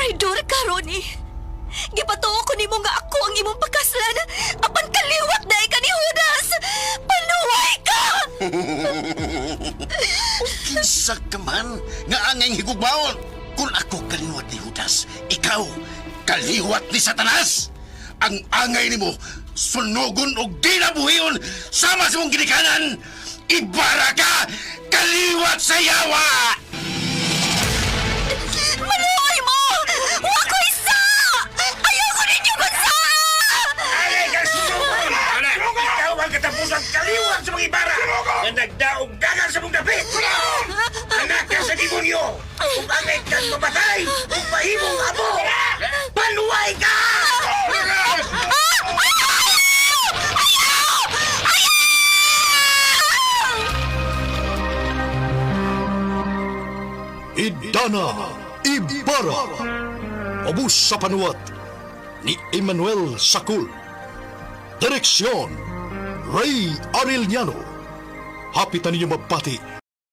Traidor ka, Ronnie. Gipatuo ko nimo nga ako ang imong pakaslan. Apan kaliwat na ka ni Judas. Panuway ka! Kinsa ka man nga angay higugmaon. Kung ako kaliwat ni Judas, ikaw kaliwat ni Satanas. Ang angay nimo sunugon o ginabuhiyon sama sa mong ginikanan. Ibara ka kaliwat sa yawa! Maluoy mo! Wa ko isa! Ayaw ko ninyo bansa! Alay ka susugon! Ikaw ang katapusang kaliwat sa mga ibara na nagdaog dagan sa mong dapit! Anak ka sa demonyo! Kung angay kang mamatay, kung mahimong amo, panuway ka! Idana Ibarra. Obus sa panuwat ni Emmanuel Sacul. Direksyon Ray Arellano. Hapit na ninyo magbati